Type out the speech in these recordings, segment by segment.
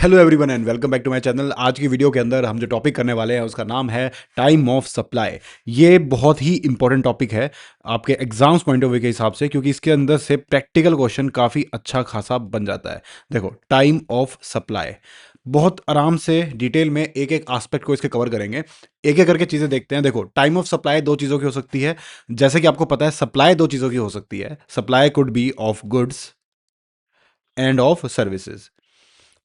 Hello everyone and welcome back to my channel. आज की video के अंदर हम जो टॉपिक करने वाले हैं उसका नाम है टाइम ऑफ सप्लाई। ये बहुत ही इंपॉर्टेंट टॉपिक है आपके एग्जाम्स पॉइंट ऑफ व्यू के हिसाब से, क्योंकि इसके अंदर से प्रैक्टिकल क्वेश्चन काफ़ी अच्छा खासा बन जाता है। देखो, टाइम ऑफ सप्लाई बहुत आराम से डिटेल में एक एक एस्पेक्ट को इसके कवर करेंगे, एक एक करके चीज़ें देखते हैं। देखो, टाइम ऑफ सप्लाई दो चीज़ों की हो सकती है। जैसे कि आपको पता है, सप्लाई दो चीज़ों की हो सकती है। Supply could be of goods end of services.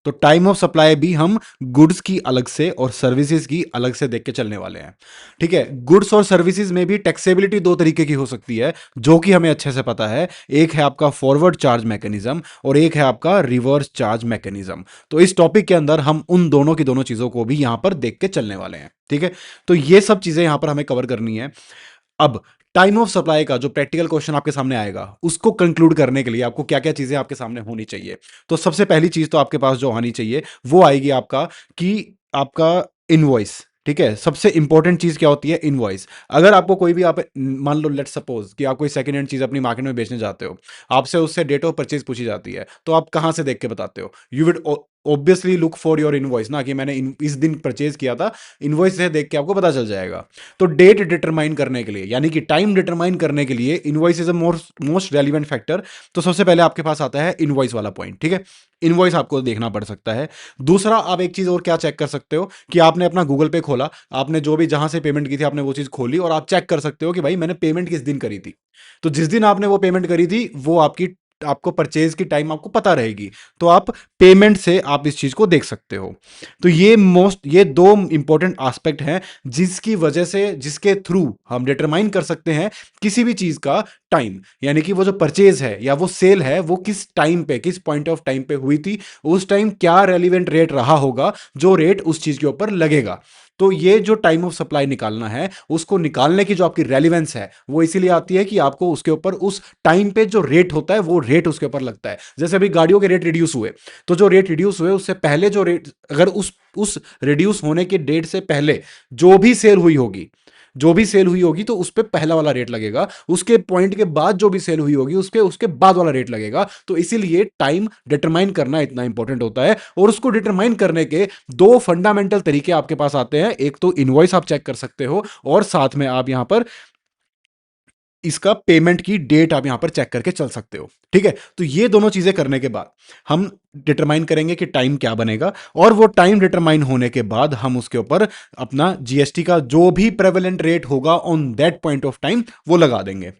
तो टाइम ऑफ सप्लाई भी हम गुड्स की अलग से और सर्विसेज की अलग से देख के चलने वाले हैं। ठीक है, गुड्स और सर्विसेज में भी टैक्सेबिलिटी दो तरीके की हो सकती है, जो कि हमें अच्छे से पता है। एक है आपका फॉरवर्ड चार्ज मैकेनिज्म और एक है आपका रिवर्स चार्ज मैकेनिज्म। तो इस टॉपिक के अंदर हम उन दोनों की दोनों चीजों को भी यहां पर देख के चलने वाले हैं। ठीक है, तो ये सब चीजें यहां पर हमें कवर करनी है। अब टाइम ऑफ सप्लाई का जो प्रैक्टिकल क्वेश्चन आपके सामने आएगा, उसको कंक्लूड करने के लिए आपको क्या क्या चीजें आपके सामने होनी चाहिए। तो सबसे पहली चीज तो आपके पास जो आनी चाहिए वो आएगी आपका कि आपका इनवॉइस। ठीक है, सबसे इंपॉर्टेंट चीज क्या होती है? इनवॉइस। अगर आपको कोई भी, आप मान लो, लेट सपोज कि आप कोई सेकंड हैंड चीज अपनी मार्केट में बेचने जाते हो, आपसे उससे डेट ऑफ परचेज पूछी जाती है, तो आप कहां से देख के बताते हो? You would obviously look for your invoice ना, कि मैंने इस दिन परचेज किया था। इनवॉइस से देख के आपको पता चल जाएगा। तो डेट डिटरमाइन करने के लिए, यानी कि टाइम डिटरमाइन करने के लिए, invoice is a most relevant factor. तो सबसे पहले आपके पास आता है इनवॉइस वाला पॉइंट। ठीक है, इनवॉइस आपको देखना पड़ सकता है। दूसरा, आप एक चीज और क्या चेक कर सकते हो कि आपने अपना गूगल पे खोला, आपने जो भी जहां से पेमेंट की थी आपने वो चीज खोली, और आप चेक कर सकते हो कि भाई मैंने पेमेंट किस दिन करी थी। तो जिस दिन आपने वो पेमेंट करी थी, वो आपको परचेज की टाइम आपको पता रहेगी। तो आप पेमेंट से आप इस चीज को देख सकते हो। तो ये दो इंपॉर्टेंट एस्पेक्ट हैं जिसकी वजह से, जिसके थ्रू हम डिटरमाइन कर सकते हैं किसी भी चीज का टाइम। यानी कि वो जो परचेज है या वो सेल है, वो किस टाइम पे, किस पॉइंट ऑफ टाइम पे हुई थी, उस टाइम क्या रेलिवेंट रेट रहा होगा, जो रेट उस चीज के ऊपर लगेगा। तो ये जो टाइम ऑफ सप्लाई निकालना है, उसको निकालने की जो आपकी रेलिवेंस है, वो इसीलिए आती है कि आपको उसके ऊपर उस टाइम पे जो रेट होता है, वो रेट उसके ऊपर लगता है। जैसे अभी गाड़ियों के रेट रिड्यूस हुए, तो जो रेट रिड्यूस हुए उससे पहले जो रेट, अगर उस रिड्यूस होने के डेट से पहले जो भी सेल हुई होगी तो उस पे पहला वाला रेट लगेगा। उसके पॉइंट के बाद जो भी सेल हुई होगी उसके उसके बाद वाला रेट लगेगा। तो इसीलिए टाइम डिटरमाइन करना इतना इंपॉर्टेंट होता है। और उसको डिटरमाइन करने के दो फंडामेंटल तरीके आपके पास आते हैं। एक तो इनवॉइस आप चेक कर सकते हो, और साथ में आप यहां पर इसका पेमेंट की डेट आप यहां पर चेक करके चल सकते हो। ठीक है, तो ये दोनों चीजें करने के बाद हम डिटरमाइन करेंगे कि टाइम क्या बनेगा, और वो टाइम डिटरमाइन होने के बाद हम उसके ऊपर अपना जीएसटी का जो भी प्रेवलेंट रेट होगा on that point of time वो लगा देंगे।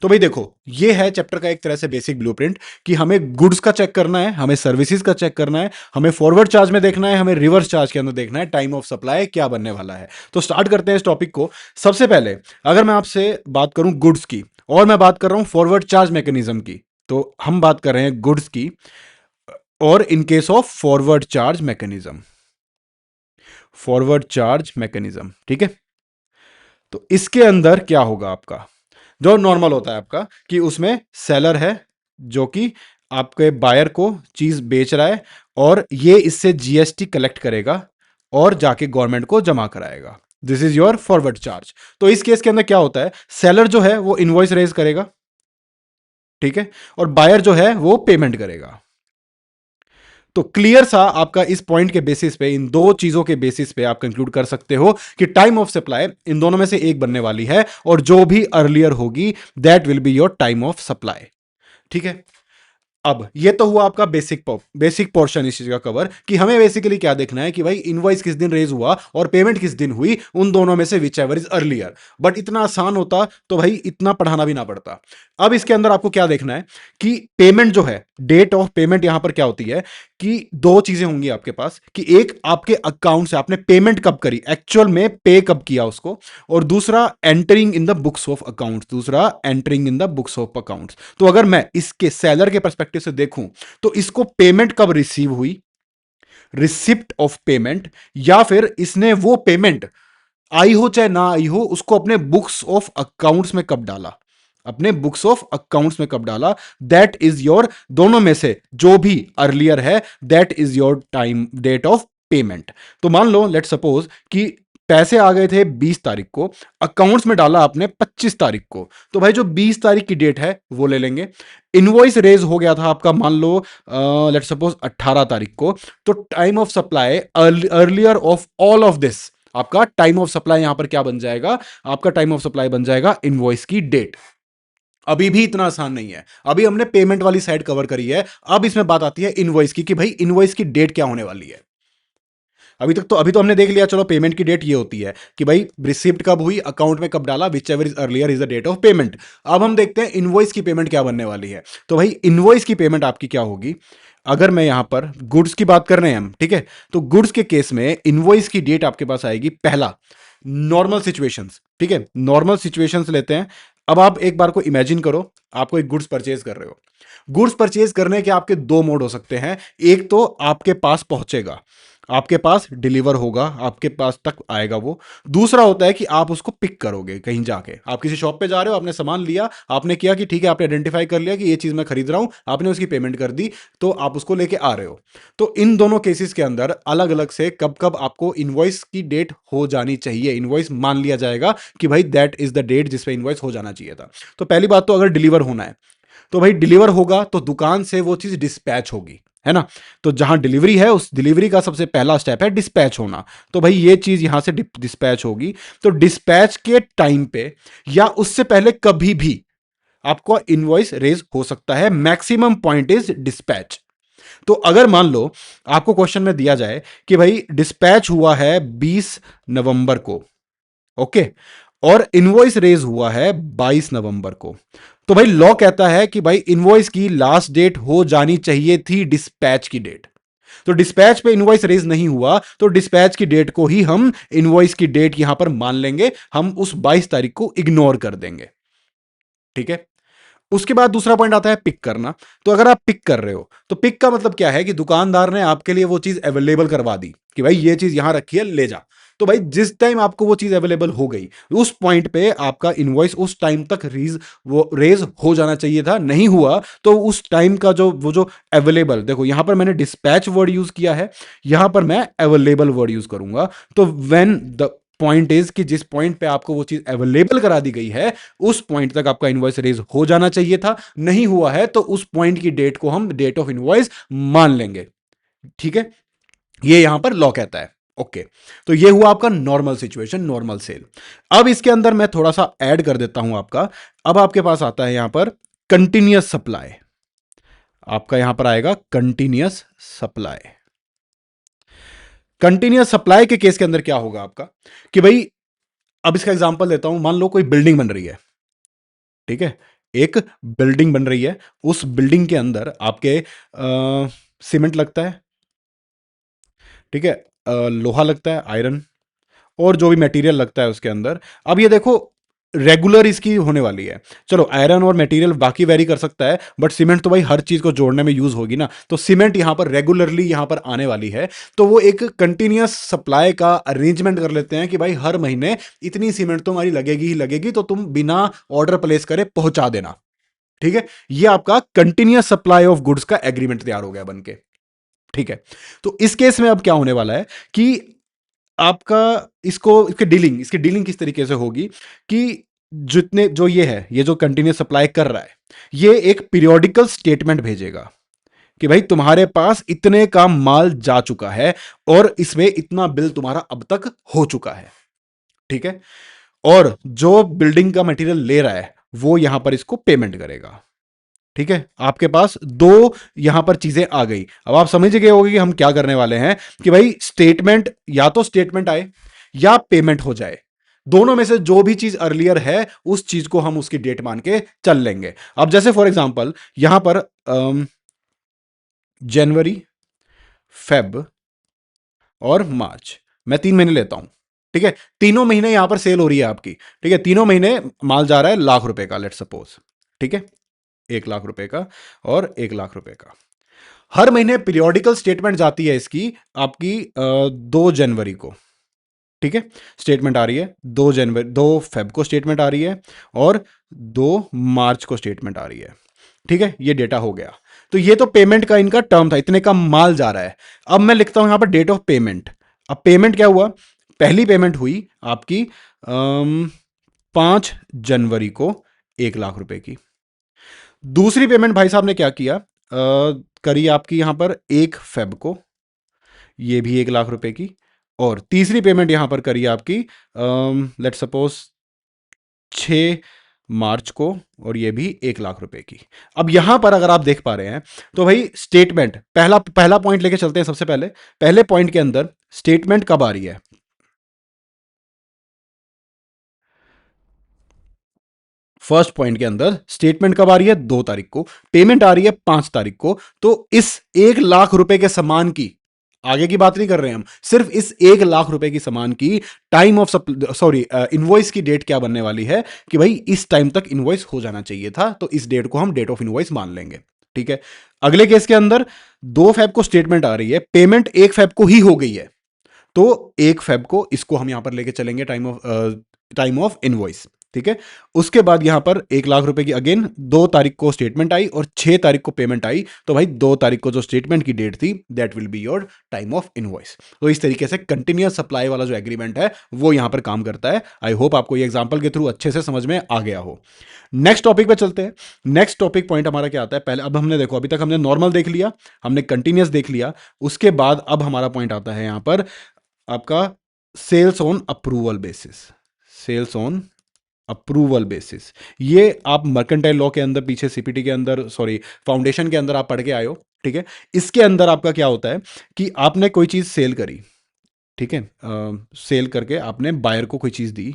तो भाई देखो, ये है चैप्टर का एक तरह से बेसिक ब्लूप्रिंट कि हमें गुड्स का चेक करना है, हमें सर्विसेज का चेक करना है, हमें फॉरवर्ड चार्ज में देखना है, हमें रिवर्स चार्ज के अंदर देखना है टाइम ऑफ सप्लाई क्या बनने वाला है। तो स्टार्ट करते हैं इस टॉपिक को। सबसे पहले अगर मैं आपसे बात करूं गुड्स की, और मैं बात कर रहा हूं फॉरवर्ड चार्ज मैकेनिज्म की, तो हम बात कर रहे हैं गुड्स की। और इन case of forward charge mechanism, ठीक है, तो इसके अंदर क्या होगा आपका? जो नॉर्मल होता है आपका कि उसमें सेलर है जो कि आपके बायर को चीज बेच रहा है, और ये इससे जीएसटी कलेक्ट करेगा और जाके गवर्नमेंट को जमा कराएगा। This is your forward charge. तो इस केस के अंदर क्या होता है? सेलर जो है वो इनवॉइस रेज करेगा, ठीक है, और बायर जो है वो पेमेंट करेगा। तो क्लियर सा आपका इस पॉइंट के बेसिस पे, इन दो चीजों के बेसिस पे आप कंक्लूड कर सकते हो कि टाइम ऑफ सप्लाई इन दोनों में से एक बनने वाली है, और जो भी अर्लियर होगी that will be your time of supply. ठीक है, अब ये तो हुआ आपका बेसिक पोर्शन इस चीज का कवर, कि हमें बेसिकली क्या देखना है कि भाई इनवॉइस किस दिन रेज हुआ और पेमेंट किस दिन हुई, उन दोनों में से which ever is earlier. But इतना आसान होता तो भाई इतना पढ़ाना भी ना पड़ता। अब इसके अंदर आपको क्या देखना है कि पेमेंट जो है, डेट ऑफ पेमेंट यहां पर क्या होती है कि दो चीजें होंगी आपके पास, कि एक आपके अकाउंट से आपने पेमेंट कब करी, एक्चुअल में पे कब किया उसको, और दूसरा entering in the books of accounts. तो अगर मैं इसके सेलर के परस्पेक्टिव से देखूं, तो इसको पेमेंट कब रिसीव हुई, रिसिप्ट ऑफ पेमेंट, या फिर इसने वो पेमेंट आई हो चाहे ना आई हो, उसको अपने बुक्स ऑफ अकाउंट्स में कब डाला, दैट इज योर, दोनों में से जो भी अर्लियर है that is your time date of payment. तो मान लो, लेट सपोज कि पैसे आ गए थे 20 तारीख को, अकाउंट्स में डाला आपने 25 तारीख को, तो भाई जो 20 तारीख की डेट है वो ले लेंगे। इनवॉइस रेज हो गया था आपका मान लो लेट्स सपोज 18 तारीख को, तो time of supply earlier of all of this, आपका टाइम ऑफ सप्लाई यहां पर क्या बन जाएगा, आपका टाइम ऑफ सप्लाई बन जाएगा इनवॉइस की डेट। अभी भी इतना आसान नहीं है, अभी हमने पेमेंट वाली साइड कवर करी है, अब इसमें बात आती है इनवॉइस की कि भाई इनवॉइस की डेट क्या होने वाली है। अभी तो हमने देख लिया, चलो पेमेंट की डेट ये होती है कि भाई रिसिप्ट कब हुई, अकाउंट में कब डाला, whichever is earlier is the date of payment. अब हम देखते हैं इनवॉइस की पेमेंट क्या बनने वाली है। तो भाई इनवॉइस की पेमेंट आपकी क्या होगी, अगर मैं यहां पर गुड्स की बात कर रहे हैं हम, ठीक है, तो गुड्स के केस में इनवॉइस की डेट आपके पास आएगी पहला नॉर्मल सिचुएशंस, ठीक है, नॉर्मल सिचुएशंस लेते हैं। अब आप एक बार को इमेजिन करो, आपको एक गुड्स परचेज कर रहे हो। गुड्स परचेज करने के आपके दो मोड हो सकते हैं, एक तो आपके पास पहुंचेगा, आपके पास डिलीवर होगा, आपके पास तक आएगा वो। दूसरा होता है कि आप उसको पिक करोगे कहीं जाके, आप किसी शॉप पे जा रहे हो, आपने सामान लिया, आपने किया कि ठीक है, आपने आइडेंटिफाई कर लिया कि ये चीज मैं खरीद रहा हूं, आपने उसकी पेमेंट कर दी, तो आप उसको लेके आ रहे हो। तो इन दोनों केसेस के अंदर अलग अलग से कब कब आपको इनवॉइस की डेट हो जानी चाहिए, इनवॉइस मान लिया जाएगा कि भाई दैट इज द डेट जिस पे इनवॉइस हो जाना चाहिए था। तो पहली बात तो अगर डिलीवर होना है, तो भाई डिलीवर होगा तो दुकान से वो चीज डिस्पैच होगी, है ना। तो जहां डिलीवरी है उस डिलीवरी का सबसे पहला स्टेप है डिस्पैच होना, तो भाई ये चीज यहां से डिस्पैच होगी। तो डिस्पैच के टाइम पे या उससे पहले कभी भी आपको इनवॉइस रेज हो सकता है, मैक्सिमम पॉइंट इज डिस्पैच। तो अगर मान लो आपको क्वेश्चन में दिया जाए कि भाई डिस्पैच हुआ है 20 नवंबर को, ओके, और इनवॉइस रेज हुआ है 22 नवंबर को, तो भाई लॉ कहता है कि भाई इनवॉइस की लास्ट डेट हो जानी चाहिए थी डिस्पैच की डेट। तो डिस्पैच पे इनवॉइस रेज नहीं हुआ, तो डिस्पैच की डेट को ही हम इनवॉइस की डेट यहां पर मान लेंगे, हम उस 22 तारीख को इग्नोर कर देंगे, ठीक है। उसके बाद दूसरा पॉइंट आता है पिक करना। तो अगर आप पिक कर रहे हो, तो पिक का मतलब क्या है कि दुकानदार ने आपके लिए वो चीज अवेलेबल करवा दी कि भाई ये चीज यहां रखी है, ले जा। तो भाई जिस टाइम आपको वो चीज अवेलेबल हो गई, उस पॉइंट पे आपका इनवॉइस उस टाइम तक रेज हो जाना चाहिए था, नहीं हुआ तो उस टाइम का जो वो जो अवेलेबल, देखो यहां पर मैंने डिस्पैच वर्ड यूज किया है, यहां पर मैं अवेलेबल वर्ड यूज करूंगा। तो व्हेन द पॉइंट इज कि जिस पॉइंट पे आपको वो चीज अवेलेबल करा दी गई है, उस पॉइंट तक आपका इनवॉइस रेज हो जाना चाहिए था, नहीं हुआ है तो उस पॉइंट की डेट को हम डेट ऑफ इनवॉइस मान लेंगे, ठीक है। ये यहां पर लॉ कहता है, ओके। तो ये हुआ आपका नॉर्मल सिचुएशन, नॉर्मल सेल। अब इसके अंदर मैं थोड़ा सा ऐड कर देता हूं आपका, अब आपके पास आता है यहां पर कंटिन्यूअस सप्लाई, आपका यहां पर आएगा कंटिन्यूअस सप्लाई। कंटिन्यूअस सप्लाई के केस के अंदर क्या होगा आपका कि भाई, अब इसका एग्जांपल देता हूं, मान लो कोई बिल्डिंग बन रही है, ठीक है, एक बिल्डिंग बन रही है, उस बिल्डिंग के अंदर आपके सीमेंट लगता है, ठीक है, लोहा लगता है, आयरन, और जो भी मटेरियल लगता है उसके अंदर। अब ये देखो रेगुलर इसकी होने वाली है, चलो आयरन और मटेरियल बाकी वेरी कर सकता है, बट सीमेंट तो भाई हर चीज को जोड़ने में यूज होगी ना, तो सीमेंट यहां पर रेगुलरली यहां पर आने वाली है। तो वो एक कंटिन्यूअस सप्लाई का अरेंजमेंट कर लेते हैं कि भाई हर महीने इतनी सीमेंट तो हमारी लगेगी ही लगेगी, तो तुम बिना ऑर्डर प्लेस करे पहुंचा देना, ठीक है। ये आपका कंटिन्यूअस सप्लाई ऑफ गुड्स का एग्रीमेंट तैयार हो गया बनके, ठीक है। तो इस केस में अब क्या होने वाला है कि आपका इसकी डीलिंग किस तरीके से होगी कि जितने जो ये है, ये जो कंटिन्यूअस सप्लाई कर रहा है, ये एक पीरियोडिकल स्टेटमेंट भेजेगा कि भाई तुम्हारे पास इतने का माल जा चुका है और इसमें इतना बिल तुम्हारा अब तक हो चुका है, ठीक है। और जो बिल्डिंग का मटेरियल ले रहा है वो यहां पर इसको पेमेंट करेगा, ठीक है। आपके पास दो यहां पर चीजें आ गई। अब आप समझ गए होंगे कि हम क्या करने वाले हैं कि भाई स्टेटमेंट, या तो स्टेटमेंट आए या पेमेंट हो जाए, दोनों में से जो भी चीज अर्लियर है उस चीज को हम उसकी डेट मान के चल लेंगे। अब जैसे फॉर एग्जांपल यहां पर जनवरी, फेब और मार्च, मैं 3 महीने लेता हूं, ठीक है। तीनों महीने यहां पर सेल हो रही है आपकी, ठीक है, तीनों महीने माल जा रहा है ₹1,00,000 का, लेट सपोज, ठीक है, ₹1,00,000 का और ₹1,00,000 का। हर महीने पीरियोडिकल स्टेटमेंट जाती है इसकी आपकी 2 जनवरी को, ठीक है, स्टेटमेंट आ रही है 2 जनवरी, 2 फेब को स्टेटमेंट आ रही है और 2 मार्च को स्टेटमेंट आ रही है, ठीक है। ये डेटा हो गया। तो ये तो पेमेंट का इनका टर्म था, इतने का माल जा रहा है। अब मैं लिखता हूं यहां पर डेट ऑफ पेमेंट। अब पेमेंट क्या हुआ, पहली पेमेंट हुई आपकी 5 जनवरी को 1 लाख रुपए की। दूसरी पेमेंट भाई साहब ने क्या किया, करी आपकी यहां पर 1 फेब को, ये भी 1 लाख रुपए की। और तीसरी पेमेंट यहां पर करी आपकी लेट सपोज 6 मार्च को, और ये भी 1 लाख रुपए की। अब यहां पर अगर आप देख पा रहे हैं तो भाई स्टेटमेंट, पहला पहला पॉइंट लेके चलते हैं। सबसे पहले पहले पॉइंट के अंदर स्टेटमेंट कब आ रही है, फर्स्ट पॉइंट के अंदर स्टेटमेंट कब आ रही है, 2 तारीख को। पेमेंट आ रही है 5 तारीख को। तो इस 1 लाख रुपए के सामान की, आगे की बात नहीं कर रहे हैं हम, सिर्फ इस 1 लाख रुपए की सामान की टाइम ऑफ सॉरी इनवॉइस की डेट क्या बनने वाली है कि भाई इस टाइम तक इनवॉइस हो जाना चाहिए था, तो इस डेट को हम डेट ऑफ इनवॉइस मान लेंगे। ठीक है। अगले केस के अंदर 2 फेब को स्टेटमेंट आ रही है, पेमेंट 1 फेब को ही हो गई है, तो 1 फेब को इसको हम यहां पर लेके चलेंगे टाइम ऑफ इनवॉइस। ठीक है। उसके बाद यहां पर 1 लाख रुपए की अगेन 2 तारीख को स्टेटमेंट आई और 6 तारीख को पेमेंट आई, तो भाई 2 तारीख को जो स्टेटमेंट की डेट थी that will be your time of invoice. तो इस तरीके से कंटिन्यूअस सप्लाई वाला जो एग्रीमेंट है वो यहां पर काम करता है। आई होप आपको ये एग्जांपल के थ्रू अच्छे से समझ में आ गया हो। नेक्स्ट टॉपिक पे चलते हैं। नेक्स्ट टॉपिक पॉइंट हमारा क्या आता है, पहले अब हमने देखो, अभी तक हमने नॉर्मल देख लिया, हमने कंटिन्यूअस देख लिया। उसके बाद अब हमारा पॉइंट आता है यहां पर आपका sales on approval basis. Sales on approval basis, ये आप मर्केंटाइल लॉ के अंदर, पीछे सीपीटी के अंदर, सॉरी फाउंडेशन के अंदर आप पढ़ के आए हो। ठीक है। इसके अंदर आपका क्या होता है कि आपने कोई चीज सेल करी, ठीक है, सेल करके आपने बायर को कोई चीज दी।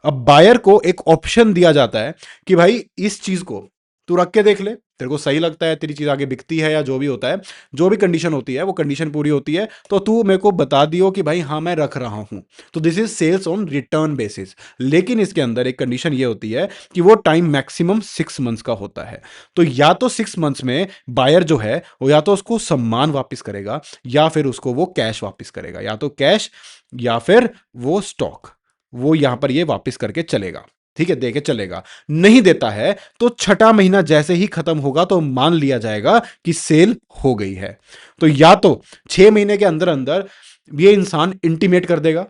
अब बायर को एक ऑप्शन दिया जाता है कि भाई इस चीज को तू रख के देख ले, तेरे को सही लगता है, तेरी चीज आगे बिकती है या जो भी होता है, जो भी कंडीशन होती है वो कंडीशन पूरी होती है, तो तू मेरे को बता दियो कि भाई हाँ मैं रख रहा हूं। तो this is sales on return basis. लेकिन इसके अंदर एक कंडीशन ये होती है कि वो टाइम मैक्सिमम 6 मंथ्स का होता है। तो या तो 6 मंथ्स में बायर जो है वो या तो उसको सम्मान वापस करेगा, या फिर उसको वो कैश वापस करेगा, या तो कैश या फिर वो स्टॉक, वो यहां पर ये वापस करके चलेगा। ठीक है, देके चलेगा। नहीं देता है तो छठा महीना जैसे ही खत्म होगा तो मान लिया जाएगा कि सेल हो गई है। तो या तो 6 महीने के अंदर अंदर ये इंसान इंटीमेट कर देगा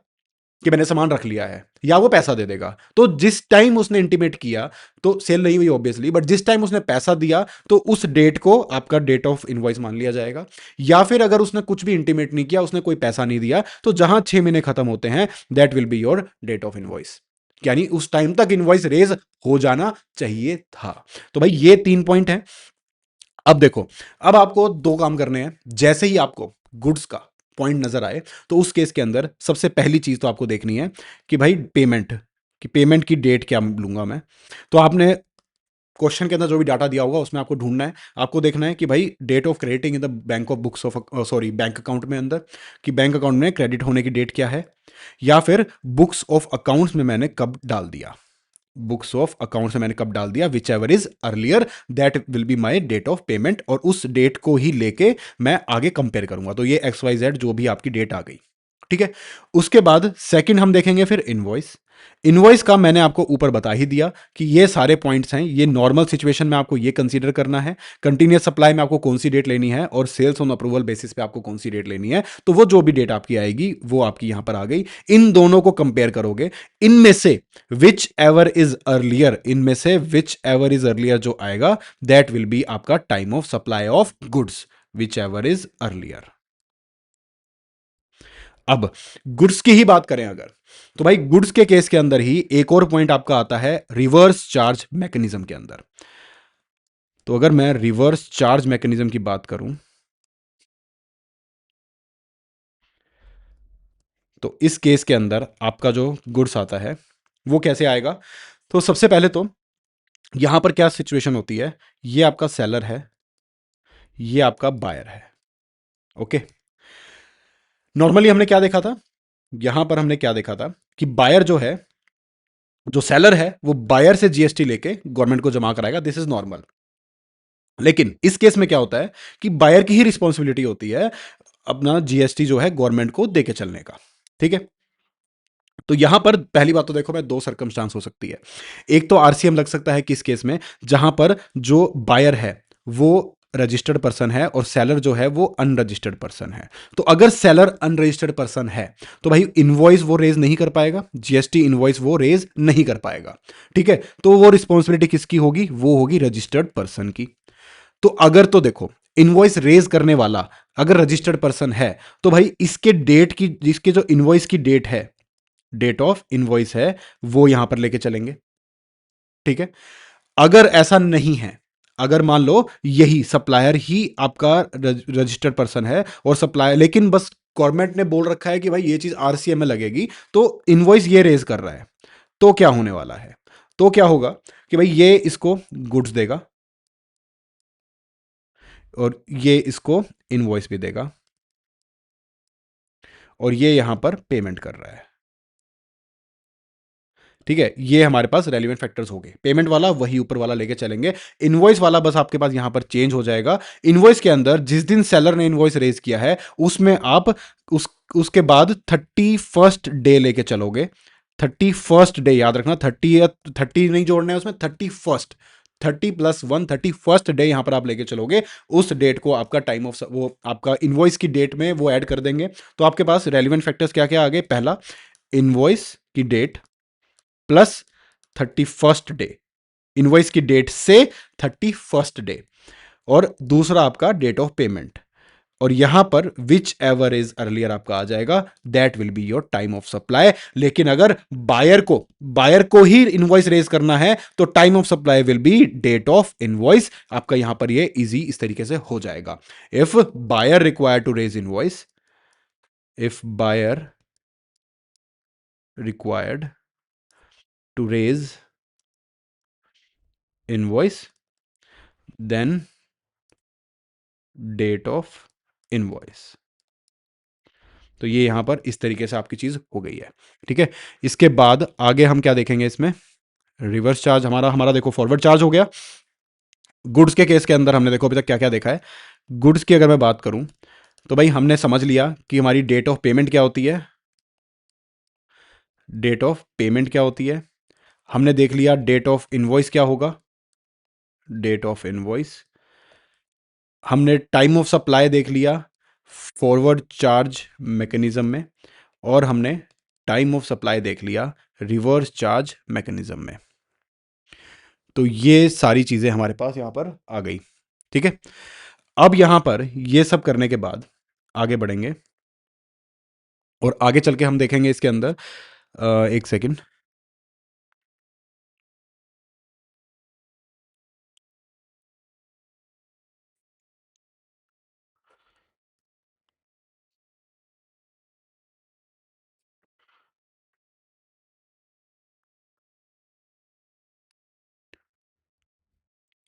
कि मैंने सामान रख लिया है, या वो पैसा दे देगा। तो जिस टाइम उसने इंटीमेट किया तो सेल नहीं हुई ऑब्वियसली, बट जिस टाइम उसने पैसा दिया तो उस डेट को आपका डेट ऑफ इनवॉइस मान लिया जाएगा। या फिर अगर उसने कुछ भी इंटीमेट नहीं किया, उसने कोई पैसा नहीं दिया, तो जहां 6 महीने खत्म होते हैं that will be your date of invoice, यानी उस टाइम तक इनवॉइस रेज हो जाना चाहिए था। तो भाई ये 3 पॉइंट है। अब देखो, अब आपको 2 काम करने हैं। जैसे ही आपको गुड्स का पॉइंट नजर आए तो उस केस के अंदर सबसे पहली चीज तो आपको देखनी है कि भाई पेमेंट की डेट क्या लूंगा मैं। तो आपने क्वेश्चन के अंदर जो भी डाटा दिया होगा उसमें आपको ढूंढना है, आपको देखना है कि भाई date of crediting in the bank of books of sorry bank account में अंदर, कि बैंक अकाउंट में क्रेडिट होने की डेट क्या है, या फिर बुक्स ऑफ अकाउंट्स में मैंने कब डाल दिया, बुक्स ऑफ अकाउंट में मैंने कब डाल दिया, whichever is earlier that will be my date of payment, और उस डेट को ही लेके मैं आगे कंपेयर करूंगा। तो ये XYZ जो भी आपकी डेट आ गई। ठीक है। उसके बाद सेकंड हम देखेंगे फिर इनवॉइस। इनवॉइस का मैंने आपको ऊपर बता ही दिया कि ये सारे पॉइंट्स हैं, ये नॉर्मल सिचुएशन में आपको ये कंसीडर करना है, कंटिन्यूअस सप्लाई में आपको कौन सी डेट लेनी है, और सेल्स ऑन अप्रूवल बेसिस पे आपको कौन सी डेट लेनी है। तो वो जो भी डेट आपकी आएगी वो आपकी यहां पर आ गई। इन दोनों को कंपेयर करोगे, इनमें से विच एवर इज अर्लियर, इनमें से विच एवर इज अर्लियर जो आएगा दैट विल बी आपका time of supply of goods, which ever is earlier. अब गुड्स की ही बात करें अगर, तो भाई गुड्स के केस के अंदर ही एक और पॉइंट आपका आता है रिवर्स चार्ज मैकेनिज्म के अंदर। तो अगर मैं रिवर्स चार्ज मैकेनिज्म की बात करूं तो इस केस के अंदर आपका जो गुड्स आता है वो कैसे आएगा। तो सबसे पहले तो यहां पर क्या सिचुएशन होती है, ये आपका सेलर है, ये आपका बायर है। ओके। नॉर्मली हमने क्या देखा था, यहां पर हमने क्या देखा था कि बायर जो है, जो सेलर है वो बायर से जीएसटी लेके गवर्नमेंट को जमा कराएगा, दिस इज नॉर्मल। लेकिन इस केस में क्या होता है कि बायर की ही रिस्पॉन्सिबिलिटी होती है अपना जीएसटी जो है गवर्नमेंट को देके चलने का। ठीक है। तो यहां पर पहली बात तो देखो मैं, 2 सर्कमस्टांस हो सकती है। एक तो आरसीएम लग सकता है किस केस में, जहां पर जो बायर है वो रजिस्टर्ड पर्सन है और सेलर जो है वो अनरजिस्टर्ड पर्सन है। तो अगर सेलर अनरजिस्टर्ड पर्सन है तो भाई इनवॉइस वो रेज नहीं कर पाएगा, जीएसटी इनवॉइस वो रेज नहीं कर पाएगा। ठीक है, तो वो रिस्पॉन्सिबिलिटी किसकी होगी? वो होगी रजिस्टर्ड पर्सन की। तो अगर तो देखो, इनवॉइस रेज करने वाला अगर रजिस्टर्ड पर्सन है तो भाई इसके डेट की, जिसके जो इनवॉइस की डेट है, डेट ऑफ इनवॉइस है, वो यहां पर लेके चलेंगे। ठीक है, अगर ऐसा नहीं है, अगर मान लो यही सप्लायर ही आपका रजिस्टर्ड पर्सन है और सप्लायर, लेकिन बस गवर्नमेंट ने बोल रखा है कि भाई ये चीज आरसीएम में लगेगी, तो इनवॉइस ये रेज कर रहा है, तो क्या होने वाला है? तो क्या होगा कि भाई ये इसको गुड्स देगा और ये इसको इनवॉइस भी देगा और ये यहां पर पेमेंट कर रहा है। ठीक है, ये हमारे पास रेलिवेंट फैक्टर्स हो गए। पेमेंट वाला वही ऊपर वाला लेके चलेंगे, इनवॉइस वाला बस आपके पास यहां पर चेंज हो जाएगा। इनवॉइस के अंदर जिस दिन सेलर ने इनवॉइस रेज किया है उसमें आप उस उसके बाद 31st डे लेके चलोगे। 31st डे याद रखना, 30 नहीं जोड़ना है उसमें, 31st, 30+1, 31st डे यहां पर आप लेके चलोगे। उस डेट को आपका टाइम ऑफ वो आपका इनवॉइस की डेट में वो ऐड कर देंगे। तो आपके पास रेलिवेंट फैक्टर्स क्या क्या आ गए? पहला, इनवॉइस की date plus 31st day, invoice की डेट से 31st डे, और दूसरा आपका डेट ऑफ पेमेंट, और यहां पर विच एवर इज अर्लियर आपका आ जाएगा, that will be your time of supply. लेकिन अगर बायर को ही इनवॉइस रेज करना है तो time of supply will be date of invoice. आपका यहां पर ये इजी इस तरीके से हो जाएगा। If buyer require to raise invoice, if buyer required to raise invoice, then date of invoice. तो ये यहां पर इस तरीके से आपकी चीज हो गई है। ठीक है, इसके बाद आगे हम क्या देखेंगे इसमें? रिवर्स चार्ज हमारा हमारा देखो फॉरवर्ड चार्ज हो गया। गुड्स के केस के अंदर हमने देखो अभी तक क्या क्या देखा है। गुड्स की अगर मैं बात करूं तो भाई हमने समझ लिया कि हमारी डेट ऑफ पेमेंट क्या होती है। डेट ऑफ पेमेंट क्या होती है, हमने देख लिया। डेट ऑफ इनवॉइस क्या होगा, डेट ऑफ इनवॉइस। हमने टाइम ऑफ सप्लाई देख लिया फॉरवर्ड चार्ज मैकेनिज्म में, और हमने टाइम ऑफ सप्लाई देख लिया रिवर्स चार्ज मैकेनिज्म में। तो ये सारी चीजें हमारे पास यहां पर आ गई। ठीक है, अब यहां पर ये सब करने के बाद आगे बढ़ेंगे और आगे चल के हम देखेंगे इसके अंदर एक सेकंड।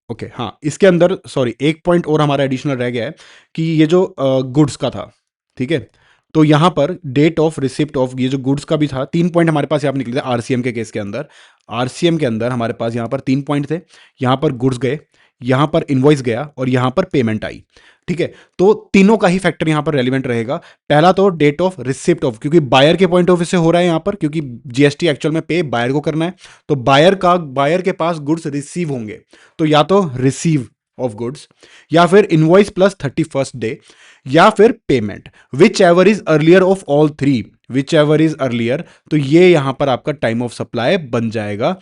ओके, हाँ, इसके अंदर सॉरी एक पॉइंट और हमारा एडिशनल रह गया है कि ये जो गुड्स का था, ठीक है, तो यहां पर डेट ऑफ रिसिप्ट ऑफ ये जो गुड्स का भी था, 3 पॉइंट हमारे पास यहाँ पर निकले थे आरसीएम के केस के अंदर। आरसीएम के अंदर हमारे पास यहाँ पर 3 पॉइंट थे। यहाँ पर गुड्स गए, यहाँ पर इनवॉइस गया और यहाँ पर पेमेंट आई। ठीक है, तो तीनों का ही फैक्टर यहाँ पर रेलिवेंट रहेगा। पहला तो डेट ऑफ रिसिप्ट ऑफ, क्योंकि बायर के पॉइंट ऑफ व्यू से हो रहा है यहाँ पर, क्योंकि जीएसटी एक्चुअल में पे बायर को करना है, तो बायर के पास गुड्स रिसीव होंगे, तो या तो रिसीव ऑफ गुड्स, या फिर इनवॉइस प्लस 31st डे, या फिर payment, whichever is earlier of all three, which ever is earlier. तो ये यहां पर आपका टाइम ऑफ सप्लाई बन जाएगा।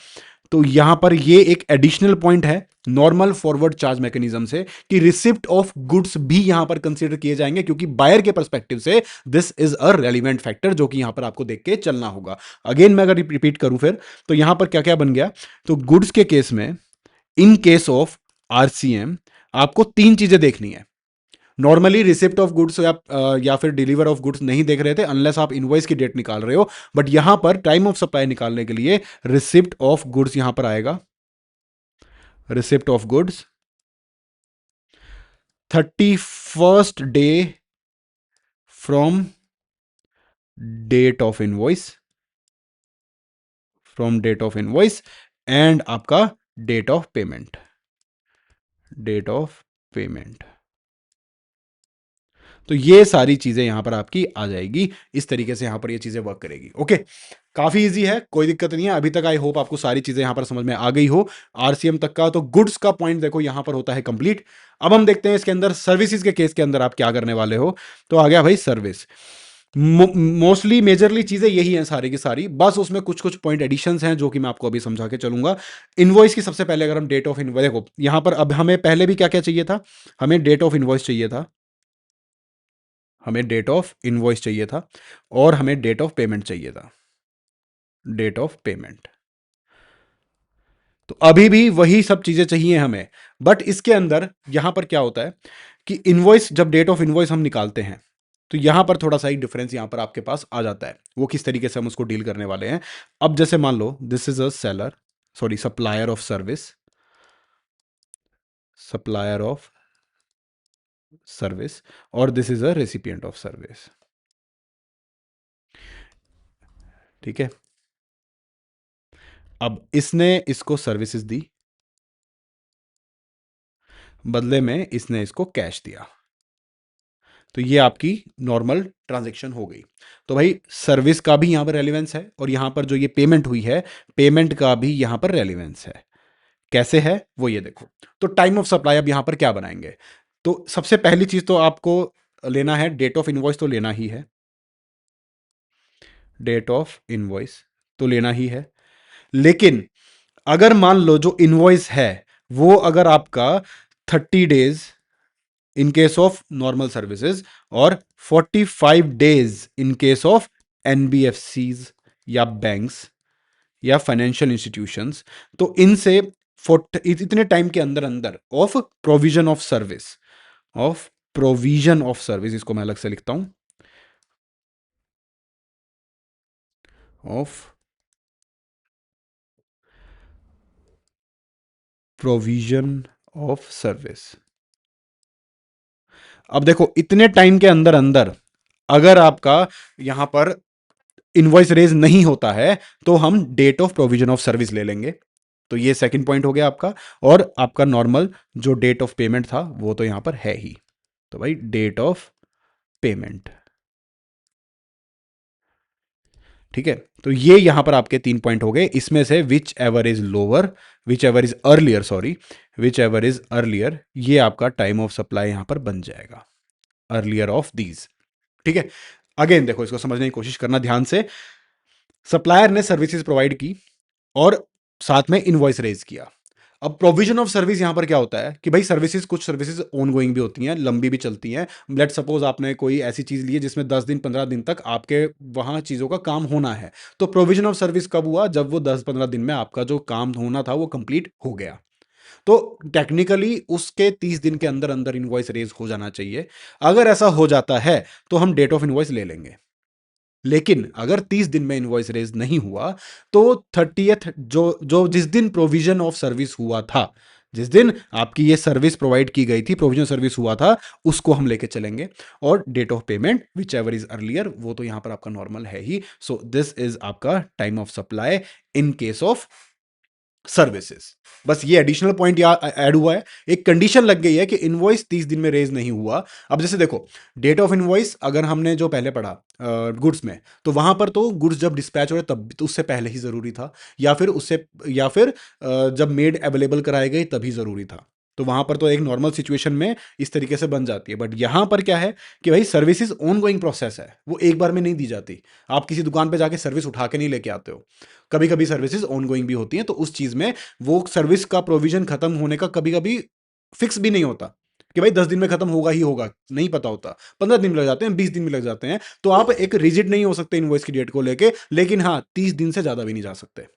तो यहां पर ये एक एडिशनल पॉइंट है नॉर्मल फॉरवर्ड चार्ज मैकेनिज्म से कि रिसिप्ट ऑफ गुड्स भी यहां पर कंसीडर किए जाएंगे, क्योंकि बायर के परस्पेक्टिव से this is a relevant factor जो कि यहां पर आपको देख के चलना होगा। अगेन मैं अगर रिपीट करूं फिर, तो यहां पर क्या क्या बन गया? तो गुड्स के केस में, इन केस ऑफ आरसीएम, आपको तीन चीजें देखनी है। नॉर्मली रिसिप्ट ऑफ गुड्स या फिर डिलीवर ऑफ गुड्स नहीं देख रहे थे अनलेस आप इनवॉइस की डेट निकाल रहे हो, बट यहां पर टाइम ऑफ सप्लाई निकालने के लिए रिसिप्ट ऑफ गुड्स यहां पर आएगा। Receipt of goods 31st day from date of invoice, from date of invoice, and आपका date of payment, date of payment. तो ये सारी चीजें यहां पर आपकी आ जाएगी, इस तरीके से यहां पर ये चीजें वर्क करेगी। ओके, काफी इजी है, कोई दिक्कत नहीं है अभी तक। आई होप आपको सारी चीजें यहां पर समझ में आ गई हो आरसीएम तक का। तो गुड्स का पॉइंट देखो यहां पर होता है कंप्लीट। अब हम देखते हैं इसके अंदर सर्विसेज के केस के अंदर आप क्या करने वाले हो। तो आ गया भाई सर्विस। मोस्टली मेजरली चीजें यही हैं सारी की सारी, बस उसमें कुछ कुछ पॉइंट एडिशंस हैं जो कि मैं आपको अभी समझा के चलूंगा। इनवॉइस की सबसे पहले अगर हम डेट ऑफ इनवॉइस देखो यहां पर, अब हमें पहले भी क्या क्या चाहिए था, हमें डेट ऑफ इनवॉइस चाहिए था, हमें डेट ऑफ इनवॉइस चाहिए था, और हमें डेट ऑफ पेमेंट चाहिए था, डेट ऑफ पेमेंट। तो अभी भी वही सब चीजें चाहिए हमें, बट इसके अंदर यहां पर क्या होता है कि इनवॉइस, जब डेट ऑफ इनवॉइस हम निकालते हैं तो यहां पर थोड़ा सा ही डिफरेंस यहां पर आपके पास आ जाता है। वो किस तरीके से हम उसको डील करने वाले हैं। अब जैसे मान लो this is a seller, sorry supplier of service, supplier of service, और this is a recipient of service. ठीक है, अब इसने इसको सर्विसेज दी, बदले में इसने इसको कैश दिया, तो ये आपकी नॉर्मल ट्रांजैक्शन हो गई। तो भाई सर्विस का भी यहां पर रेलिवेंस है, और यहां पर जो ये पेमेंट हुई है, पेमेंट का भी यहां पर रेलिवेंस है। कैसे है वो ये देखो। तो टाइम ऑफ सप्लाई अब यहां पर क्या बनाएंगे। तो सबसे पहली चीज तो आपको लेना है, डेट ऑफ इनवॉइस तो लेना ही है, डेट ऑफ इनवॉइस तो लेना ही है। लेकिन अगर मान लो जो इनवॉइस है वो अगर आपका 30 days in case of normal services, और 45 days in case of NBFCs या बैंक्स या फाइनेंशियल इंस्टीट्यूशंस, तो इनसे इतने टाइम के अंदर अंदर of provision of service, of provision of service, इसको मैं अलग से लिखता हूं, ऑफ प्रोविजन ऑफ सर्विस। अब देखो इतने टाइम के अंदर अंदर अगर आपका यहां पर इनवॉइस रेज नहीं होता है तो हम date of provision of service ले लेंगे। तो ये सेकंड पॉइंट हो गया आपका। और आपका नॉर्मल जो डेट ऑफ पेमेंट था वो तो यहां पर है ही, तो भाई डेट ऑफ पेमेंट। ठीक है, तो ये यहां पर आपके 3 पॉइंट हो गए। इसमें से which ever is lower, which ever is earlier, sorry, which ever is earlier, ये आपका टाइम ऑफ सप्लाई यहां पर बन जाएगा, अर्लियर ऑफ दीज। ठीक है, अगेन देखो इसको समझने की कोशिश करना ध्यान से। सप्लायर ने सर्विसेज प्रोवाइड की और साथ में इनवॉइस रेज किया। अब प्रोविजन ऑफ सर्विस यहां पर क्या होता है कि भाई सर्विसेज, कुछ सर्विसेज ऑन गोइंग भी होती हैं, लंबी भी चलती हैं। लेट सपोज आपने कोई ऐसी चीज ली है जिसमें 10 दिन 15 दिन तक आपके वहां चीजों का काम होना है, तो प्रोविजन ऑफ सर्विस कब हुआ, जब वो 10 15 दिन में आपका जो काम होना था वो कंप्लीट हो गया। तो टेक्निकली उसके 30 दिन के अंदर अंदर इनवॉइस रेज हो जाना चाहिए। अगर ऐसा हो जाता है तो हम डेट ऑफ इनवॉइस ले लेंगे। लेकिन अगर 30 दिन में इनवॉइस रेज नहीं हुआ तो 30th, जो जो जिस दिन प्रोविजन ऑफ सर्विस हुआ था, जिस दिन आपकी ये सर्विस प्रोवाइड की गई थी, प्रोविजन सर्विस हुआ था, उसको हम लेके चलेंगे। और date of payment whichever is earlier, वो तो यहां पर आपका नॉर्मल है ही। सो दिस इज आपका time of supply in case of services. बस ये एडिशनल पॉइंट ऐड हुआ है, एक कंडीशन लग गई है कि इनवॉइस 30 दिन में रेज नहीं हुआ। अब जैसे देखो डेट ऑफ इनवॉइस अगर हमने जो पहले पढ़ा गुड्स में, तो वहां पर तो गुड्स जब डिस्पैच हो रहे तब तो उससे पहले ही जरूरी था, या फिर उससे, या फिर जब मेड अवेलेबल कराई गई तभी जरूरी था। तो वहां पर तो एक नॉर्मल सिचुएशन में इस तरीके से बन जाती है। बट यहां पर क्या है कि भाई सर्विसेज ऑन गोइंग प्रोसेस है, वो एक बार में नहीं दी जाती। आप किसी दुकान पे जाके सर्विस उठा के नहीं लेके आते हो। कभी कभी सर्विसेज ऑन गोइंग भी होती हैं, तो उस चीज में वो सर्विस का प्रोविजन खत्म होने का कभी कभी फिक्स भी नहीं होता कि भाई 10 दिन में खत्म होगा ही होगा, नहीं पता होता। 15 दिन भी लग जाते हैं, 20 दिन भी लग जाते हैं। तो आप एक रिजिड नहीं हो सकते इनवॉइस की डेट को लेके, लेकिन हाँ 30 दिन से ज्यादा भी नहीं जा सकते।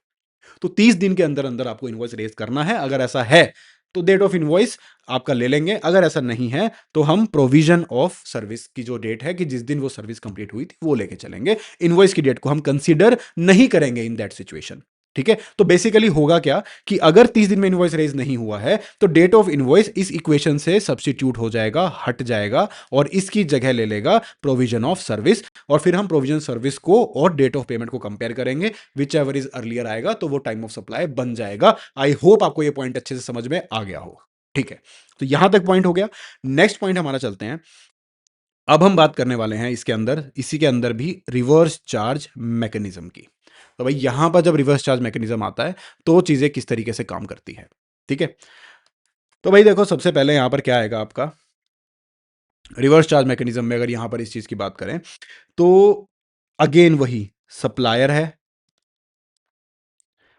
तो 30 दिन के अंदर अंदर आपको इनवॉइस रेज करना है। अगर ऐसा है तो डेट ऑफ इनवॉइस आपका ले लेंगे। अगर ऐसा नहीं है तो हम प्रोविजन ऑफ सर्विस की जो डेट है कि जिस दिन वो सर्विस कंप्लीट हुई थी वो लेके चलेंगे। इनवॉइस की डेट को हम कंसीडर नहीं करेंगे इन दैट सिचुएशन। ठीक है, तो बेसिकली होगा क्या कि अगर 30 दिन में इनवॉइस रेज नहीं हुआ है तो डेट ऑफ इनवॉइस इस इक्वेशन से सब्स्टिट्यूट हो जाएगा, हट जाएगा, और इसकी जगह ले लेगा प्रोविजन ऑफ सर्विस। और फिर हम प्रोविजन सर्विस को और डेट ऑफ पेमेंट को कंपेयर करेंगे, विच एवर इज अर्लियर आएगा तो वो टाइम ऑफ सप्लाई बन जाएगा। आई होप आपको ये पॉइंट अच्छे से समझ में आ गया हो। ठीक है, तो यहां तक पॉइंट हो गया। नेक्स्ट पॉइंट हमारा चलते हैं अब हम बात करने वाले हैं इसके अंदर, इसी के अंदर भी रिवर्स चार्ज मैकेनिज्म की। तो भाई यहां पर जब रिवर्स चार्ज मैकेनिज्म आता है तो चीजें किस तरीके से काम करती है, ठीक है। तो भाई देखो, सबसे पहले यहां पर क्या आएगा आपका, रिवर्स चार्ज मैकेनिज्म में अगर यहां पर इस चीज की बात करें तो अगेन वही सप्लायर है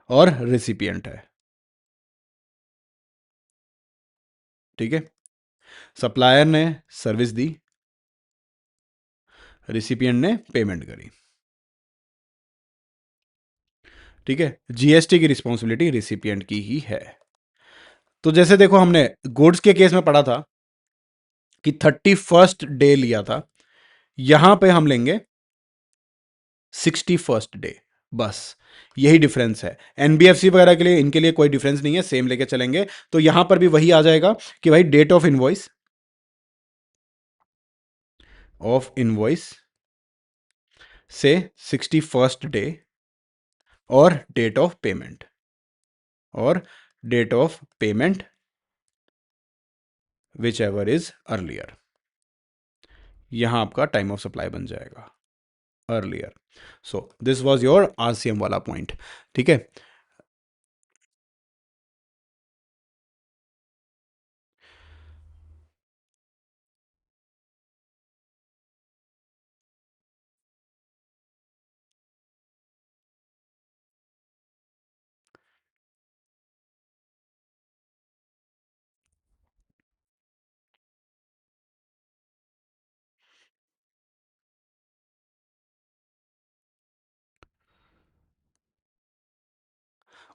और रेसिपिएंट है, ठीक है। सप्लायर ने सर्विस दी, रिसिपिएंट ने पेमेंट करी, ठीक है। जीएसटी की रिस्पॉन्सिबिलिटी रिसिपिएंट की ही है। तो जैसे देखो, हमने गुड्स के केस में पढ़ा था कि 31st डे लिया था, यहां पे हम लेंगे 61st डे, बस यही डिफरेंस है। एनबीएफसी वगैरह के लिए, इनके लिए कोई डिफरेंस नहीं है, सेम लेके चलेंगे। तो यहां पर भी वही आ जाएगा कि भाई डेट ऑफ इनवॉइस से 61st डे और date of payment whichever is earlier, यहां आपका टाइम ऑफ सप्लाई बन जाएगा earlier. So this was your RCM वाला पॉइंट, ठीक है।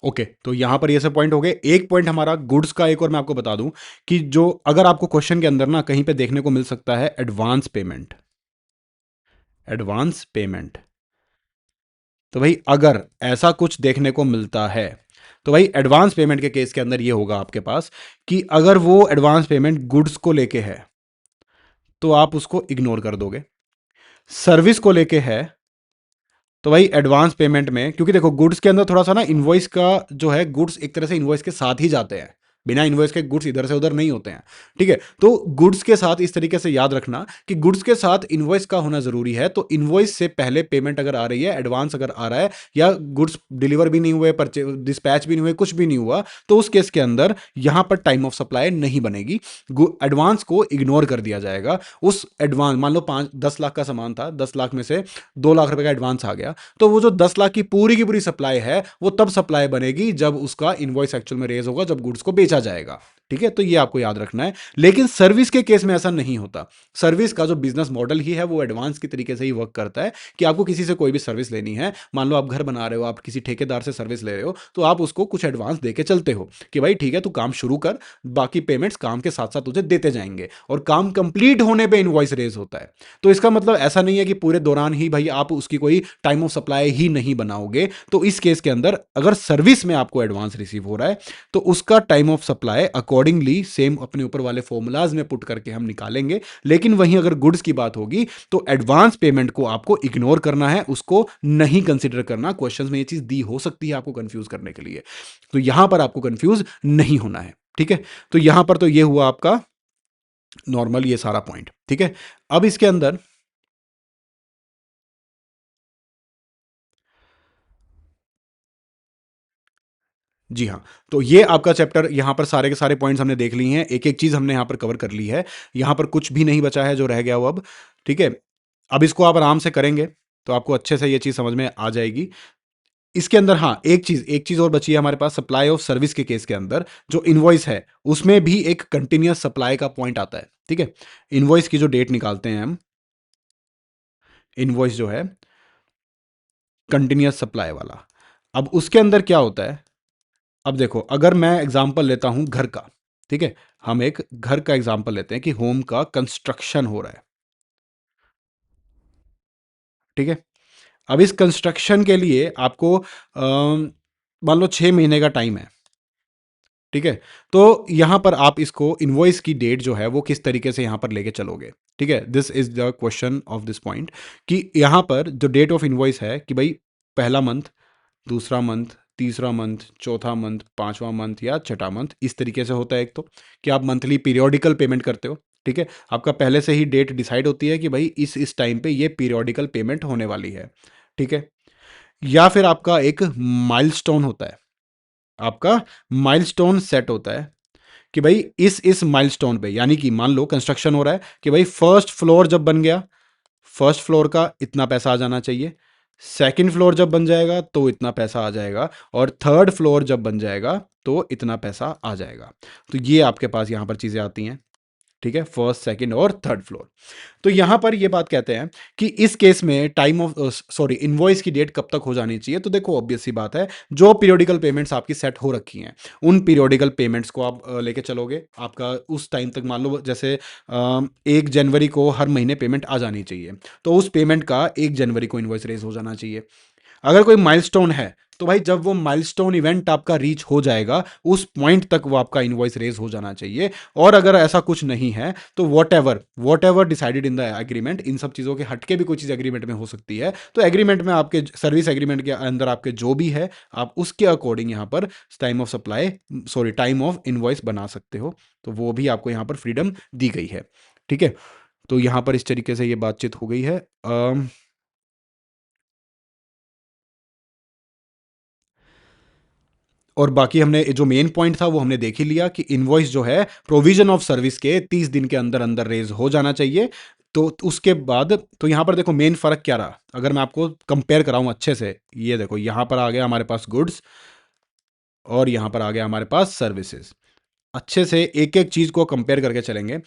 ओके, तो यहां पर ये सब पॉइंट हो गए। एक पॉइंट हमारा गुड्स का, एक और मैं आपको बता दूं कि जो अगर आपको क्वेश्चन के अंदर ना कहीं पे देखने को मिल सकता है एडवांस पेमेंट, एडवांस पेमेंट। तो भाई अगर ऐसा कुछ देखने को मिलता है तो भाई एडवांस पेमेंट के केस के अंदर ये होगा आपके पास कि अगर वो एडवांस पेमेंट गुड्स को लेके है तो आप उसको इग्नोर कर दोगे। सर्विस को लेके है तो भाई एडवांस पेमेंट में, क्योंकि देखो गुड्स के अंदर थोड़ा सा ना इनवॉइस का जो है, गुड्स एक तरह से इनवॉइस के साथ ही जाते हैं, बिना इनवॉइस के गुड्स इधर से उधर नहीं होते हैं, ठीक है। तो गुड्स के साथ इस तरीके से याद रखना कि गुड्स के साथ इनवॉइस का होना जरूरी है। तो इनवॉइस से पहले पेमेंट अगर आ रही है, एडवांस अगर आ रहा है, या गुड्स डिलीवर भी नहीं हुए, डिस्पैच भी नहीं हुए, कुछ भी नहीं हुआ, तो उस केस के अंदर यहां पर टाइम ऑफ सप्लाई नहीं बनेगी, एडवांस को इग्नोर कर दिया जाएगा। उस एडवांस, मान लो 10 लाख का सामान था, 10 लाख में से 2 लाख रुपए का एडवांस आ गया, तो वो जो 10 लाख की पूरी सप्लाई है वो तब सप्लाई बनेगी जब उसका इनवॉइस एक्चुअल में रेज होगा, जब गुड्स को बेचा जाएगा, ठीक है। तो ये आपको याद रखना है। लेकिन सर्विस के केस में ऐसा नहीं होता। सर्विस का जो बिजनेस मॉडल ही है वो एडवांस की तरीके से ही वर्क करता है कि आपको किसी से कोई भी सर्विस लेनी है, मान लो आप घर बना रहे हो, आप किसी ठेकेदार से सर्विस ले रहे हो, तो आप उसको कुछ एडवांस देके चलते हो कि भाई ठीक है तू काम शुरू कर, बाकी पेमेंट्स काम के साथ साथ तुझे देते जाएंगे, और काम कंप्लीट होने पे इनवॉइस रेज होता है। तो इसका मतलब ऐसा नहीं है कि पूरे दौरान ही भाई आप उसकी कोई टाइम ऑफ सप्लाई ही नहीं बनाओगे। तो इस केस के अंदर अगर सर्विस में आपको एडवांस रिसीव हो रहा है तो उसका time of supply accordingly same अपने ऊपर वाले फॉर्मूलाज में पुट करके हम निकालेंगे। लेकिन वहीं अगर गुड्स की बात होगी तो एडवांस पेमेंट को आपको इग्नोर करना है, उसको नहीं कंसिडर करना। क्वेश्चंस में ये चीज दी हो सकती है आपको कंफ्यूज करने के लिए, तो यहां पर आपको कंफ्यूज नहीं होना है, ठीक है। तो यहां पर तो ये हुआ आपका नॉर्मल ये सारा पॉइंट, ठीक है। अब इसके अंदर जी हाँ, तो ये आपका चैप्टर, यहाँ पर सारे के सारे पॉइंट्स हमने देख लिए हैं, एक-एक चीज़ हमने यहाँ पर कवर कर ली है। यहाँ पर कुछ भी नहीं बचा है जो रह गया हो अब, ठीक है? अब इसको आप आराम से करेंगे, तो आपको अच्छे से ये चीज़ समझ में आ जाएगी। इसके अंदर हाँ, एक चीज़ और बची है हमारे पास सप्लाई ऑफ सर्विस के केस के अंदर, जो इनवॉइस है, उसमें भी एक कंटीन्यूअस सप्लाई का पॉइंट आता है, ठीक है? इनवॉइस की जो डेट निकालते हैं हम, इनवॉइस जो है, कंटीन्यूअस सप्लाई वाला। अब उसके अंदर क्या होता है, अब देखो अगर मैं एग्जांपल लेता हूं घर का, ठीक है, हम एक घर का एग्जांपल लेते हैं कि होम का कंस्ट्रक्शन हो रहा है, ठीक है। अब इस कंस्ट्रक्शन के लिए आपको मान लो 6 महीने का टाइम है, ठीक है। तो यहां पर आप इसको इनवॉइस की डेट जो है वो किस तरीके से यहां पर लेके चलोगे, ठीक है। This is the question of this point कि यहां पर जो डेट ऑफ इनवॉइस है कि भाई पहला मंथ, दूसरा मंथ, तीसरा मंथ, चौथा मंथ, पांचवा मंथ या छठा मंथ, इस तरीके से होता है। एक तो कि आप मंथली पीरियोडिकल पेमेंट करते हो, ठीक है, आपका पहले से ही डेट डिसाइड होती है कि भाई इस टाइम पे ये पीरियोडिकल पेमेंट होने वाली है। ठीक है, या फिर आपका एक माइलस्टोन होता है, आपका माइलस्टोन सेट होता है कि भाई इस माइलस्टोन पे, यानी कि मान लो कंस्ट्रक्शन हो रहा है कि भाई फर्स्ट फ्लोर जब बन गया, फर्स्ट फ्लोर का इतना पैसा आ जाना चाहिए, सेकंड फ्लोर जब बन जाएगा तो इतना पैसा आ जाएगा, और थर्ड फ्लोर जब बन जाएगा तो इतना पैसा आ जाएगा। तो ये आपके पास यहां पर चीजें आती हैं। ठीक है, फर्स्ट सेकंड और थर्ड फ्लोर। तो यहां पर ये बात कहते हैं कि इस केस में टाइम ऑफ सॉरी इनवॉइस की डेट कब तक हो जानी चाहिए। तो देखो ऑब्वियस सी बात है, जो पीरियोडिकल पेमेंट्स आपकी सेट हो रखी हैं उन पीरियोडिकल पेमेंट्स को आप लेके चलोगे, आपका उस टाइम तक मान लो जैसे 1 जनवरी को हर महीने पेमेंट आ जानी चाहिए, तो उस पेमेंट का 1 जनवरी को इनवॉइस रेज हो जाना चाहिए। अगर कोई माइलस्टोन है तो भाई जब वो माइलस्टोन इवेंट आपका रीच हो जाएगा उस पॉइंट तक वो आपका इनवॉइस रेज हो जाना चाहिए। और अगर ऐसा कुछ नहीं है तो whatever decided in the agreement, इन सब चीज़ों के हटके भी कोई चीज़ एग्रीमेंट में हो सकती है, तो एग्रीमेंट में आपके सर्विस एग्रीमेंट के अंदर आपके जो भी है आप उसके अकॉर्डिंग यहाँ पर time of supply sorry time of invoice बना सकते हो। तो वो भी आपको यहाँ पर फ्रीडम दी गई है। ठीक है, तो यहाँ पर इस तरीके से ये बातचीत हो गई है। और बाकी हमने जो मेन पॉइंट था वो हमने देख ही लिया कि इनवॉइस जो है प्रोविजन ऑफ सर्विस के 30 दिन के अंदर अंदर रेज हो जाना चाहिए। तो उसके बाद तो यहां पर देखो मेन फर्क क्या रहा, अगर मैं आपको कंपेयर कराऊं अच्छे से, ये देखो यहां पर आ गया हमारे पास गुड्स और यहां पर आ गया हमारे पास सर्विसेज। अच्छे से एक एक चीज को कंपेयर करके चलेंगे।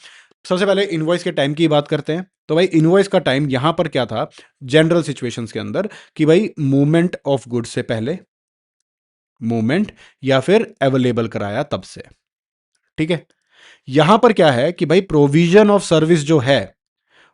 सबसे पहले इनवॉइस के टाइम की बात करते हैं। तो भाई इनवॉइस का टाइम यहां पर क्या था जनरल सिचुएशंस के अंदर, कि भाई मूवमेंट ऑफ गुड्स से पहले, मूवमेंट या फिर अवेलेबल कराया तब से। ठीक है, यहां पर क्या है कि भाई प्रोविजन ऑफ सर्विस जो है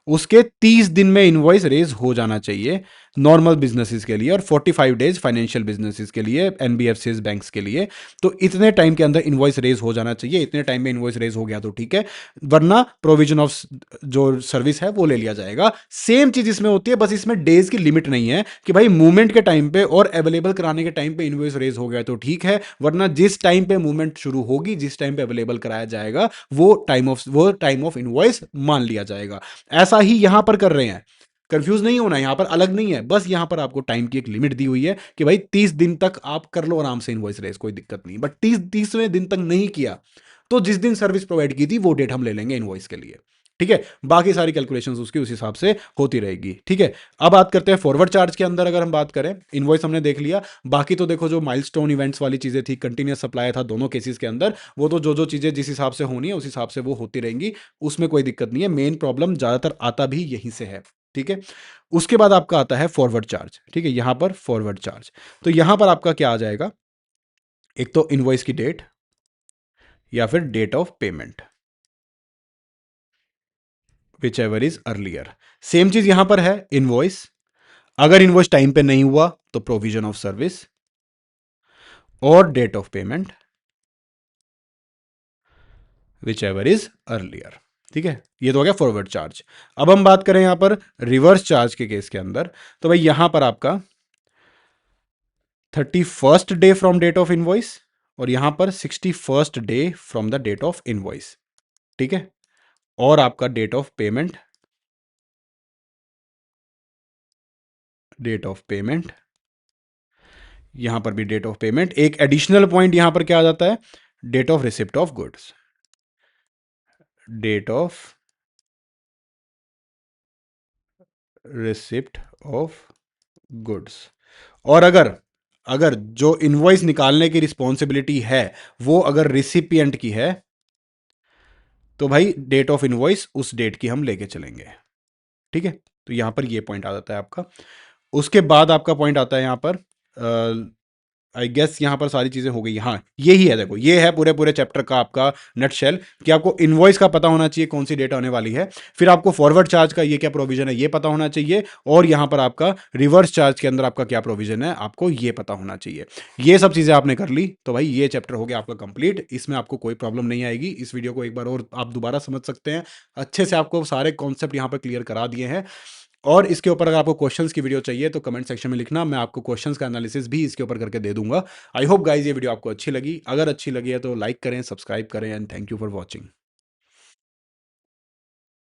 उसके 30 दिन में इनवॉइस रेज हो जाना चाहिए नॉर्मल बिजनेसेस के लिए, और 45 डेज फाइनेंशियल बिजनेसेस के लिए, एनबीएफसीज बैंक्स के लिए। तो इतने टाइम के अंदर इनवॉइस रेज हो जाना चाहिए, इतने टाइम में इनवॉइस रेज हो गया तो ठीक है, वरना प्रोविजन ऑफ जो सर्विस है वो ले लिया जाएगा। सेम चीज इसमें होती है, बस इसमें डेज की लिमिट नहीं है कि भाई मूवमेंट के टाइम पे और अवेलेबल कराने के टाइम पे इनवॉइस रेज हो गया तो ठीक है, वरना जिस टाइम पे मूवमेंट शुरू होगी, जिस टाइम पे अवेलेबल कराया जाएगा वो टाइम ऑफ इनवॉइस मान लिया जाएगा। ऐसा ही यहां पर कर रहे हैं, कंफ्यूज नहीं होना, यहां पर अलग नहीं है, बस यहां पर आपको टाइम की एक लिमिट दी हुई है कि भाई 30 दिन तक आप कर लो आराम से इनवॉइस रेस, कोई दिक्कत नहीं। बट 30वें दिन तक नहीं किया तो जिस दिन सर्विस प्रोवाइड की थी वो डेट हम ले लेंगे इनवॉइस के लिए। ठीक है, बाकी सारी कैलकुलेशंस उसकी उस हिसाब से होती रहेगी। ठीक है, अब बात करते हैं फॉरवर्ड चार्ज के अंदर। अगर हम बात करें, इनवॉइस हमने देख लिया, बाकी तो देखो जो माइलस्टोन इवेंट्स वाली चीजें थी, कंटिन्यूस सप्लाई था दोनों केसेस के अंदर, वो तो जो जो चीजें जिस हिसाब से होनी है उस हिसाब से वो होती रहेंगी, उसमें कोई दिक्कत नहीं है। मेन प्रॉब्लम ज्यादातर आता भी यहीं से है। ठीक है, उसके बाद आपका आता है फॉरवर्ड चार्ज। ठीक है, यहां पर फॉरवर्ड चार्ज, तो यहां पर आपका क्या आ जाएगा, एक तो इनवॉइस की डेट या फिर date of payment, whichever is earlier. Same चीज यहां पर है, इनवॉइस, अगर इनवॉइस टाइम पे नहीं हुआ तो प्रोविजन ऑफ सर्विस, और date of payment whichever is earlier. ठीक है, ये तो हो गया फॉरवर्ड चार्ज। अब हम बात करें यहां पर रिवर्स चार्ज के केस के अंदर, तो भाई यहां पर आपका 31st day from date of invoice, और यहां पर 61st day from the date of invoice. ठीक है, और आपका date of payment, date of payment, यहां पर भी डेट ऑफ पेमेंट। एक एडिशनल पॉइंट यहां पर क्या आ जाता है, date of receipt of goods, date of receipt of goods. और अगर अगर जो इनवॉइस निकालने की रिस्पॉन्सिबिलिटी है वो अगर रिसिपिएंट की है, तो भाई डेट ऑफ इनवॉइस उस डेट की हम लेके चलेंगे। ठीक है, तो यहां पर ये पॉइंट आ जाता है आपका। उसके बाद आपका पॉइंट आता है यहां पर, आई गेस यहाँ पर सारी चीजें हो गई। हाँ, ये ही है, देखो ये है पूरे पूरे चैप्टर का आपका नटशेल, कि आपको इनवॉइस का पता होना चाहिए कौन सी डेट आने वाली है, फिर आपको फॉरवर्ड चार्ज का ये क्या प्रोविजन है ये पता होना चाहिए, और यहाँ पर आपका रिवर्स चार्ज के अंदर आपका क्या प्रोविजन है आपको ये पता होना चाहिए। ये सब चीजें आपने कर ली तो भाई ये चैप्टर हो गया आपका कंप्लीट, इसमें आपको कोई प्रॉब्लम नहीं आएगी। इस वीडियो को एक बार और आप दोबारा समझ सकते हैं, अच्छे से आपको सारे कॉन्सेप्ट यहाँ पर क्लियर करा दिए हैं। और इसके ऊपर अगर आपको क्वेश्चंस की वीडियो चाहिए तो कमेंट सेक्शन में लिखना, मैं आपको क्वेश्चंस का एनालिसिस भी इसके ऊपर करके दे दूंगा। आई होप गाइज ये वीडियो आपको अच्छी लगी, अगर अच्छी लगी है तो लाइक करें, सब्सक्राइब करें, and thank you for watching.